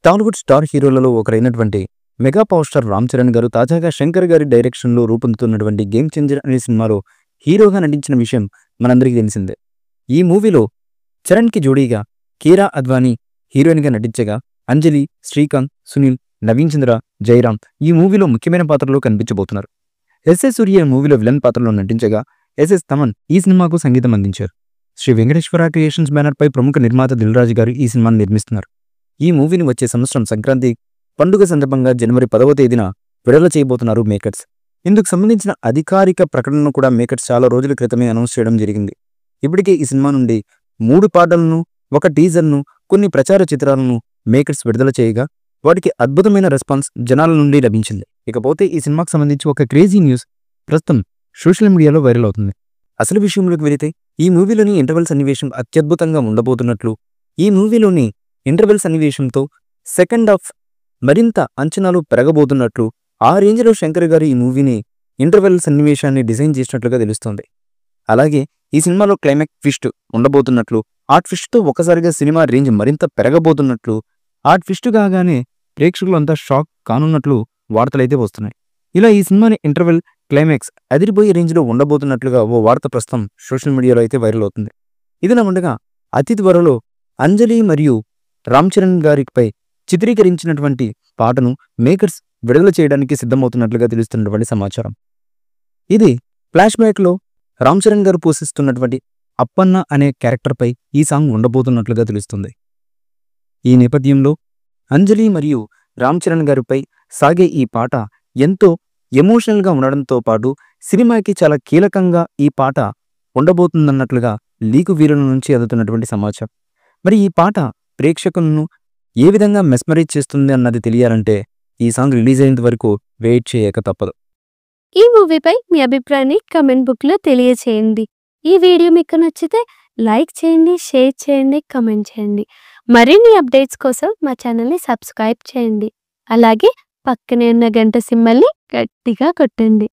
Tollywood star హీరోలలో ఒకరైనటువంటి mega power star Ram Charan గారు తాజాగా శంకర్ గారి డైరెక్షన్లో రూపొందుతున్నటువంటి గేమ్ చేంజర్ అనే సినిమాలో హీరోగా నటించిన విషయం మనందరికీ తెలిసిందే. ఈ మూవీలో చరణ్కి జోడీగా కీరా అద్వానీ హీరోయిన్గా నటించగా అంజలి, శ్రీకాంత్, సునీల్, నవీన్ చంద్ర, జయరామ్ ఈ మూవీలో ముఖ్యమైన పాత్రలో కనిపించబోతున్నారు. ఎస్ఎస్ సూర్య మూవీలో విలన్ పాత్రలో నటించగా ఎస్ఎస్ తమన్ ఈ సినిమాకు సంగీతం అందించారు. శ్రీ వెంకటేశ్వర క్రియేషన్స్ బ్యానర్ పై ప్రముఖ నిర్మాత దిల్ రాజు గారు ఈ సినిమాను నిర్మిస్తున్నారు. ఈ మూవీని వచ్చే సంవత్సరం సంక్రాంతి పండుగ సందర్భంగా జనవరి 10వ తేదీన విడుదల చేయబోతున్నారు మేకర్స్. ఇందుకు సంబంధించిన అధికారిక ప్రకటనను కూడా మేకర్స్ చాలా రోజుల క్రితమే అనౌన్స్ చేయడం జరిగింది. ఇప్పటికే ఈ సినిమా నుండి 3 పాటలను, ఒక టీజర్ను, కొన్ని ప్రచార చిత్రాలను మేకర్స్ విడుదల చేయగా వాటికి అద్భుతమైన రెస్పాన్స్ జనాల నుండి లభించింది. ఇకపోతే ఈ సినిమాకు సంబంధించి ఒక క్రేజీ న్యూస్ ప్రస్తుతం సోషల్ మీడియాలో వైరల్ అవుతుంది. అసలు విషయంలోకి వెళితే ఈ మూవీలోని ఇంటర్వెల్ సన్నివేశం అత్యద్భుతంగా ఉండబోతున్నట్లు, ఈ మూవీలోని ఇంటర్వెల్ సన్నివేశంతో సెకండ్ హాఫ్ మరింత అంచనాలు పెరగబోతున్నట్లు, ఆ రేంజ్లో శంకర్ గారు ఈ మూవీని ఇంటర్వెల్ సన్నివేశాన్ని డిజైన్ చేసినట్లుగా తెలుస్తోంది. అలాగే ఈ సినిమాలో క్లైమాక్స్ ట్విస్ట్ ఉండబోతున్నట్లు, ఆ ట్విస్ట్తో ఒకసారిగా సినిమా రేంజ్ మరింత పెరగబోతున్నట్లు, ఆ ట్విస్ట్ కాగానే ప్రేక్షకులంతా షాక్ కానున్నట్లు వార్తలైతే వస్తున్నాయి. ఇలా ఈ సినిమాని ఇంటర్వెల్, క్లైమాక్స్ అదిరిపోయే రేంజ్లో ఉండబోతున్నట్లుగా ఓ వార్త ప్రస్తుతం సోషల్ మీడియాలో అయితే వైరల్ అవుతుంది. ఇదిలా ఉండగా అతి త్వరలో అంజలి మరియు రామ్ చరణ్ గారిపై చిత్రీకరించినటువంటి పాటను మేకర్స్ విడుదల చేయడానికి సిద్ధమవుతున్నట్లుగా తెలుస్తున్నటువంటి సమాచారం. ఇది ఫ్లాష్ బ్యాక్లో రామ్ చరణ్ గారు పోషిస్తున్నటువంటి అప్పన్న అనే క్యారెక్టర్పై ఈ సాంగ్ ఉండబోతున్నట్లుగా తెలుస్తుంది. ఈ నేపథ్యంలో అంజలి మరియు రామ్ చరణ్ గారిపై సాగే ఈ పాట ఎంతో ఎమోషనల్గా ఉండడంతో పాటు సినిమాకి చాలా కీలకంగా ఈ పాట ఉండబోతుందన్నట్లుగా లీకు వీరుల నుంచి అందుతున్నటువంటి సమాచారం. మరి ఈ పాట ప్రేక్షకులను ఏ విధంగా మెస్మరైజ్ చేస్తుంది అన్నది తెలియాలంటే ఈ సాంగ్ రిలీజ్ అయ్యేంత వరకు వెయిట్ చేయక తప్పదు. ఈ మూవీపై మీ అభిప్రాయాన్ని కమెంట్ బుక్లో తెలియచేయండి. ఈ వీడియో మీకు నచ్చితే లైక్ చేయండి, షేర్ చేయండి, కమెంట్ చేయండి. మరిన్ని అప్డేట్స్ కోసం మా ఛానల్ని సబ్స్క్రైబ్ చేయండి. అలాగే పక్కనే ఉన్న గంట సింబల్ని గట్టిగా కొట్టండి.